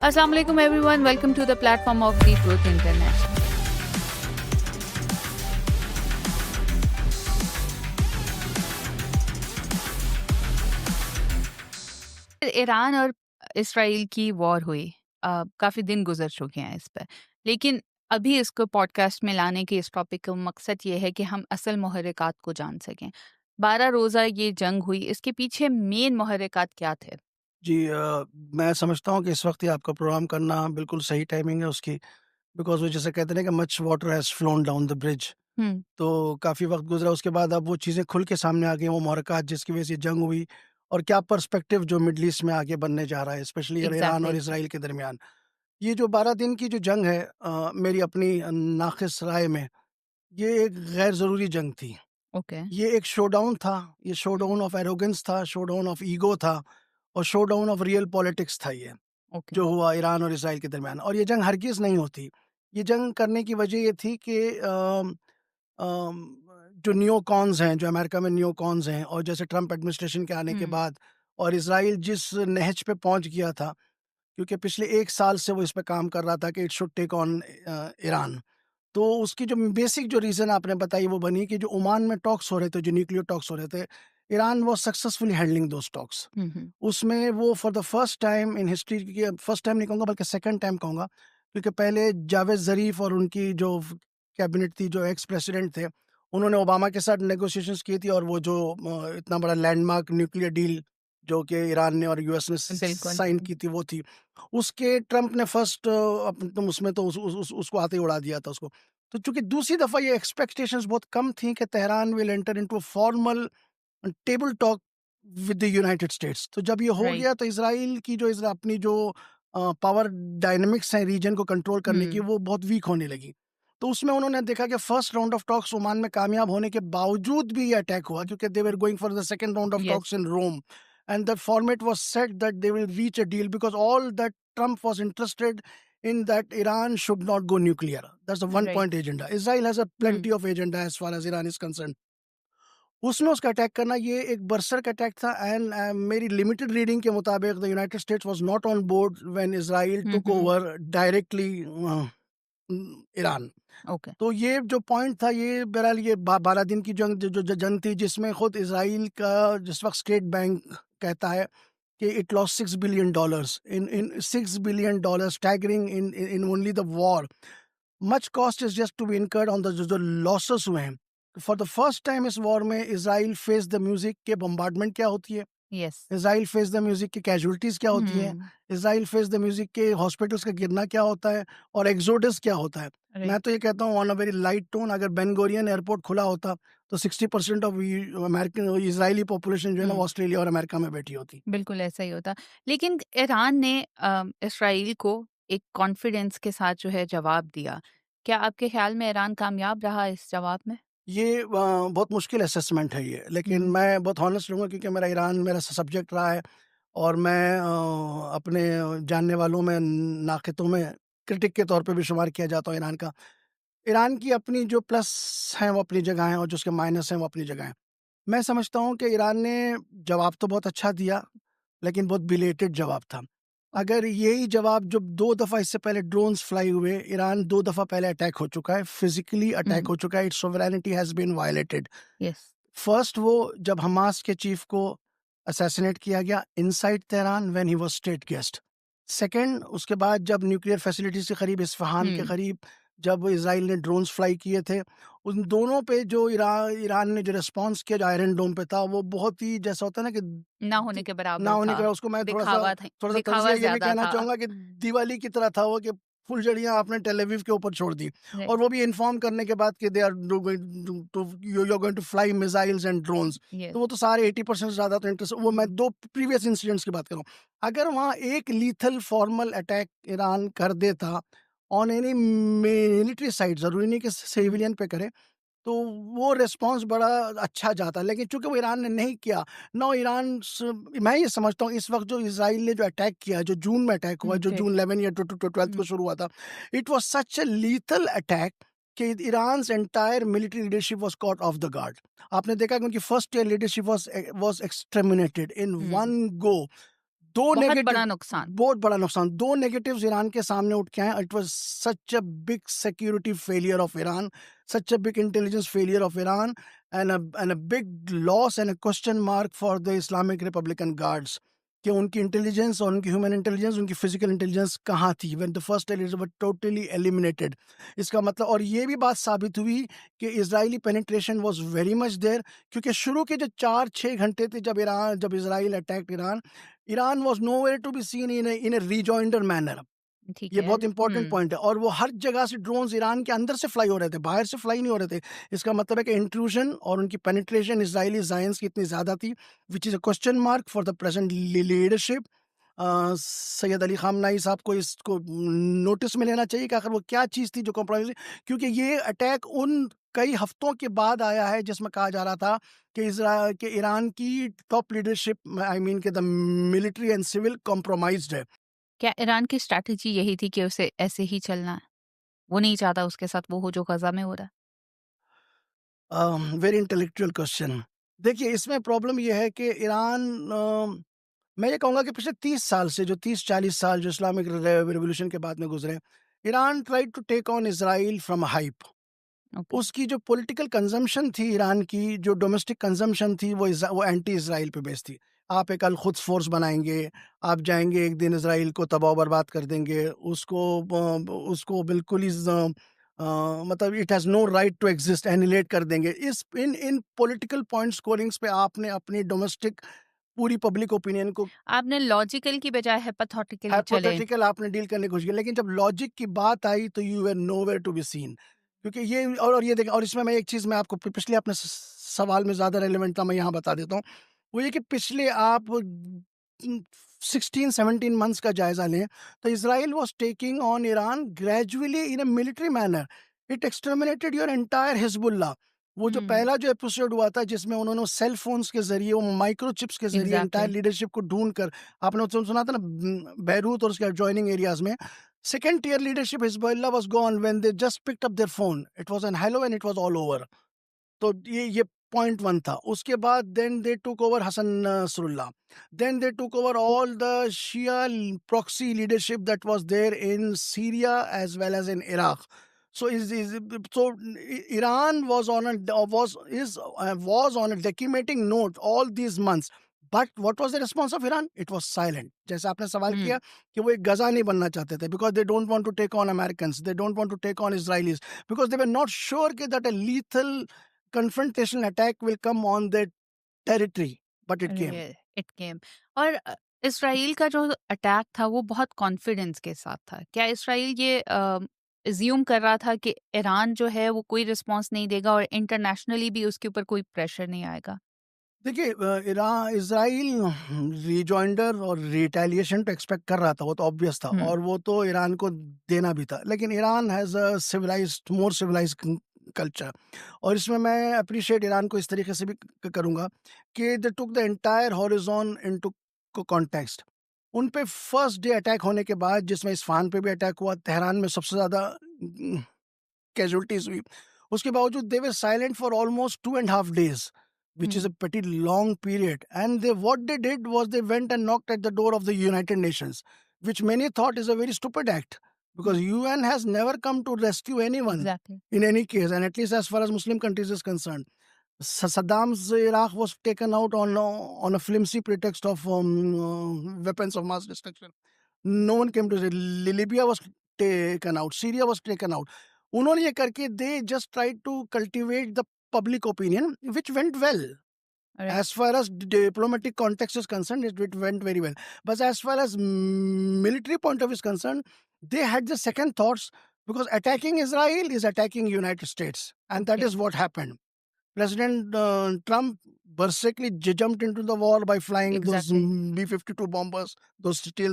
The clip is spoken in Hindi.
Assalamu alaikum everyone. Welcome to the platform of The Truth International. Iran और इसराइल की वॉर हुई। काफ़ी दिन गुजर चुके हैं इस पे, लेकिन अभी इसको पॉडकास्ट में लाने के इस टॉपिक का मकसद ये है कि हम असल मुहर्रिकात को जान सकें। 12 रोज़ा ये जंग हुई, इसके पीछे मेन मुहर्रिकात क्या थे? जी मैं समझता हूँ कि इस वक्त ये आपका प्रोग्राम करना बिल्कुल सही टाइमिंग है उसकी। बिकॉज़ वो जैसे कहते हैं ना कि much water has flown down the bridge. हुँ, तो काफ़ी वक्त गुजरा, उसके बाद अब वो चीज़ें खुल के सामने आ गई, वो मुहर्रिकात जिसकी वजह से जंग हुई और क्या पर्सपेक्टिव जो मिडल ईस्ट में आगे बनने जा रहा है, स्पेशली ईरान और एग्ज़ैक्टली। इसराइल के दरमियान। ये जो 12 दिन की जो जंग है, मेरी अपनी नाक़िस राय में ये एक गैर ज़रूरी जंग थी। ओके। ये एक शोडाउन था, ये हुँ, शोडाउन ऑफ एरोगेंस था, शोडाउन ऑफ ईगो था और शोडाउन ऑफ रियल पॉलिटिक्स था ये। ओके। जो हुआ ईरान और इसराइल के दरमियान, और ये जंग हरगिज़ नहीं होती। ये जंग करने की वजह ये थी कि जो नियोकॉन्स हैं, जो अमेरिका में नियोकॉन्स हैं, और जैसे ट्रंप एडमिनिस्ट्रेशन के आने के हुँ, बाद और इसराइल जिस नहज पे पहुँच गया था, क्योंकि पिछले 1 साल से वो इस पे काम कर रहा था कि it should take on Iran. तो उसकी जो बेसिक जो रीज़न आपने बताई वो बनी कि जो ओमान में टॉक्स हो रहे थे, जो न्यूक्लियर टॉक्स हो रहे थे, Iran was successfully handling those talks. हुँ, हुँ, उसमें वो for the first time in history, के फर्स्ट टाइम नहीं कहूँगा बल्कि सेकंड टाइम कहूँगा, क्योंकि पहले जावेद ज़रीफ और उनकी जो कैबिनेट थी, जो एक्स प्रेसिडेंट थे, उन्होंने ओबामा के साथ नेगोशिएशंस की थी, और वो जो इतना बड़ा लैंडमार्क न्यूक्लियर डील जो कि ईरान ने और यूएस ने बिल्कुल। साइन की थी, वो थी। उसके ट्रंप ने फर्स्ट उसमें तो उसको आते ही उड़ा दिया था उसको। तो चूंकि दूसरी दफ़ा ये एक्सपेक्टेशंस बहुत कम थी कि Tehran will enter into a formal table talk with the United states. तो जब ये हो राइट। गया तो इसराइल की जो अपनी जो पावर डायनामिक्स हैं रीजन को कंट्रोल करने की, हुँ, वो बहुत वीक होने लगी। तो उसमें उन्होंने देखा कि first round of talks Oman में कामयाब होने के बावजूद भी ये अटैक हुआ, क्योंकि they were going for the second round of yes, talks in Rome, and the format was set that they will reach a deal, because all that Trump was interested in that Iran should not go nuclear. That's a one right. point agenda. Israel has a hmm, plenty of agenda as far as Iran is concerned. उसने उसका अटैक करना ये एक बर्सर का अटैक था, एंड मेरी लिमिटेड रीडिंग के मुताबिक the United states was not on board when Israel hmm, took hmm, over directly Iran. Okay. तो ये जो पॉइंट था, ये बहरहाल ये 12 दिन की जंग जंग थी, जिसमें खुद इजराइल का जिस वक्त स्टेट बैंक कहता है कि it lost $6 billion in in $6 billion staggering in only the war. Much cost is just to be incurred on the जो लॉसेस हुए हैं। फॉर द फर्स्ट टाइम इस वॉर में इजराइल फेस द म्यूजिक के बम्बार्डमेंट क्या होती है, yes. Israel face the music की कैजुअल्टीज़ क्या होती हैं, हुँ, इज़राइल फेस द म्यूज़िक के हॉस्पिटल्स का गिरना क्या होता है, और एक्सोडस क्या होता है। मैं राइट। तो ये कहता हूँ on a very light tone, अगर बेन गुरियन एयरपोर्ट खुला होता तो 60% ऑफ अमेरिकन इज़राइली पॉपुलेशन जो है ना, वो हुँ, ऑस्ट्रेलिया और अमेरिका में बैठी होती। बिल्कुल ऐसा ही होता। लेकिन ईरान ने इसराइल को एक कॉन्फिडेंस के साथ जो है जवाब दिया। क्या आपके ख़्याल में ईरान कामयाब रहा इस जवाब में? ये बहुत मुश्किल असेसमेंट है ये, लेकिन हुँ, मैं बहुत हॉनेस्ट रहूँगा क्योंकि मेरा ईरान मेरा सब्जेक्ट रहा है, और मैं अपने जानने वालों में, नाक़िदों में क्रिटिक के तौर पे भी शुमार किया जाता हूँ ईरान का। ईरान की अपनी जो प्लस हैं वो अपनी जगह हैं, और जो उसके माइनस हैं वो अपनी जगह हैं। मैं समझता हूँ कि ईरान ने जवाब तो बहुत अच्छा दिया, लेकिन बहुत बिलेटेड जवाब था। ओके। अगर यही जवाब, जब 2 दफ़ा इससे पहले ड्रोन्स फ्लाई हुए, ईरान 2 दफ़ा पहले अटैक हो चुका है, फिज़िकली अटैक हुँ, हो चुका है, it's sovereignty has been violated. Yes. First वो जब हमास के चीफ को असैसिनेट किया गया inside Tehran when he was state guest. Second, उसके बाद जब न्यूक्लियर फैसिलिटीज के करीब, इस्फहान के हुँ, करीब, जब इजराइल ने ड्रोन्स फ्लाई किए थे, उन दोनों पे जो ईरान ने जो रिस्पांस किया, जो आयरन डोम पे था, वो बहुत ही जैसा होता है ना कि ना होने के ना बराबर होने था। के बाद, उसको मैं थोड़ा सा दिखावा तजिया ये भी ज़्यादा कहना था। चाहूंगा कि दिवाली की तरह था वो, कि फुलझड़ियां आपने टेल अवीव के ऊपर छोड़ दी, राइट, और वो भी इन्फॉर्म करने के बाद कि they are to you are going to fly missiles and drones. Yes. तो वो तो सारे 80% ज़्यादा तो इंटरेस्ट, वो मैं हुँ, 2 प्रीवियस इंसिडेंट्स की बात कर रहा हूँ। अगर वहाँ एक लीथल फॉर्मल अटैक ईरान कर देता ऑन एनी मिलिट्री साइट, ज़रूरी नहीं कि हुँ, सिविलियन पे करे, तो वो रिस्पॉन्स बड़ा अच्छा जाता। लेकिन चूँकि वो ईरान ने नहीं किया, नाउ ईरान स मैं ये समझता हूँ इस वक़्त जो इज़राइल ने जो अटैक किया, जो जून में अटैक हुआ, जो जी। जून 11 या 12th हुँ, को शुरू हुआ था, it was such a lethal attack कि Iran's entire military leadership was caught off the guard. आपने देखा कि उनकी first year leadership was exterminated in hmm, one go. दो बहुत नेगेटिव बड़ा नुकसान। बहुत बड़ा नुकसान, 2 नेगेटिव्स ईरान के सामने उठ के आए। It was such a big security failure of Iran, such a big intelligence failure of Iran and a big loss and a question mark for the Islamic Republican Guards कि उनकी इंटेलिजेंस और उनकी ह्यूमन इंटेलिजेंस, उनकी फिजिकल इंटेलिजेंस कहाँ थी when the first elites were totally eliminated. इसका मतलब और ये भी बात साबित हुई कि Israeli penetration was very much there, क्योंकि शुरू के जो 4-6 घंटे थे जब Israel attacked Iran, Iran was nowhere to be seen in a rejoinder manner. ठीक ये है। बहुत इंपॉर्टेंट पॉइंट है और वो हर जगह से ड्रोन्स ईरान के अंदर से फ्लाई हो रहे थे, बाहर से फ्लाई नहीं हो रहे थे। इसका मतलब है कि इंट्रूजन और उनकी पेनिट्रेशन इज़राइली ज़ायंस की इतनी ज़्यादा थी, which is a question mark for the present leadership. Syed Ali Khamenei साहब को इसको नोटिस में लेना चाहिए कि आखिर वो क्या चीज़ थी जो कॉम्प्रोमाइज़, क्योंकि ये अटैक उन कई हफ्तों के बाद आया है जिसमें कहा जा रहा था कि ईरान की टॉप लीडरशिप, आई मीन कि द मिलिट्री एंड सिविल कॉम्प्रोमाइज़्ड है। क्या ईरान की स्ट्रैटेजी यही थी कि उसे ऐसे ही चलना है? वो नहीं चाहता उसके साथ वो हो जो गज़ा में हो रहा है? Very intellectual question. देखिए, इसमें प्रॉब्लम ये है कि ईरान, मैं ये कहूँगा कि पिछले 30 साल से, जो 30-40 साल जो इस्लामिक रिवॉल्यूशन के बाद में गुजरे, Iran tried to take on Israel from hype. Okay. उसकी जो पॉलिटिकल कंजम्पशन थी ईरान की, जो डोमेस्टिक कंजम्पशन थी, वो एंटी इज़राइल पे बेस्ड थी। आप एक अल-कुद्स फ़ोर्स बनाएँगे, आप जाएँगे एक दिन इज़राइल को तबाह-बर्बाद कर देंगे, उसको बिल्कुल ही मतलब it has no right to exist, annihilate कर देंगे। इस इन इन पॉलिटिकल पॉइंट स्कोरिंग्स पे आपने अपनी डोमेस्टिक पूरी पब्लिक ओपिनियन को आपने लॉजिकल की बजाय हाइपोथेटिकली चले। हाइपोथेटिकल आपने डील करने की कोशिश की, लेकिन जब लॉजिक की बात आई तो you were nowhere to be seen. क्योंकि ये और ये देखें, और इसमें मैं एक चीज़ मैं आपको पिछले अपने सवाल में ज़्यादा रेलिवेंट था, मैं यहाँ बता देता हूँ। वो ये कि पिछले आप 16-17 मंथ्स का जायज़ा लें, तो Israel was taking on Iran gradually in a military manner. It exterminated your entire Hezbollah. वो जो हुँ, पहला जो एपिसोड हुआ था जिसमें उन्होंने सेल फ़ोन्स के ज़रिए, वो माइक्रोचिप्स के ज़रिए एंटायर एग्ज़ैक्टली। लीडरशिप को ढूँढ कर, आपने सुना था ना, बैरूत और उसके एडजॉइनिंग एरियाज़ में, second tier leadership Hezbollah was gone when they just picked up their phone. It was an hello and it was all over. तो ये पॉइंट 1 था। उसके बाद then they took over Hassan Nasrallah. Then they took over all the Shia proxy leadership that was there in Syria as well as in Iraq. So Iran was on a decimmating note all these months. But what was the response of Iran? It was silent. जैसे आपने सवाल हुँ, किया कि वो एक गजा नहीं बनना चाहते थे, because they don't want to take on Americans, they don't want to take on Israelis, because they were not sure that a lethal confrontational attack will come on their territory, but it came. रे इट केम। और इज़राइल का जो अटैक था वो बहुत कॉन्फिडेंस के साथ था। क्या इज़राइल ये अज़्यूम कर रहा था कि ईरान जो है वो कोई रिस्पॉन्स नहीं देगा और इंटरनेशनली भी उसके ऊपर कोई प्रेशर नहीं आएगा? देखिए, इज़राइल रिजॉइंडर और रिटेलिएशन तो एक्सपेक्ट कर रहा था, वो तो ऑब्वियस था, हुँ, और वो तो ईरान को देना भी था। लेकिन Iran has a civilised, more civilised culture, और इसमें मैं अप्रिशिएट ईरान को इस तरीके से भी करूँगा कि they took the entire horizon into context. उन पे फर्स्ट डे अटैक होने के बाद, जिसमें इस्फहान पे भी अटैक हुआ, तेहरान में सबसे ज़्यादा कैजुअल्टीज़ हुई। उसके बावजूद they were silent for almost 2 and half days, which is hmm, a pretty long period. And what they did was they went and knocked at the door of the United Nations, which many thought is a very stupid act, hmm, because UN has never come to rescue anyone exactly. in any case, and at least as far as Muslim countries is concerned. Saddam's Iraq was taken out on a flimsy pretext of weapons of mass destruction. No one came to say. Libya was taken out, Syria was taken out. उन्होंने ये करके they just tried to cultivate the public opinion, which went well. Right. As far as diplomatic context is concerned, it went very well. But as far as military point of view is concerned, they had the second thoughts, because attacking Israel is attacking United States, and that okay, is what happened. President Trump basically jumped into the war by flying those exactly. B-52 bombers, those steel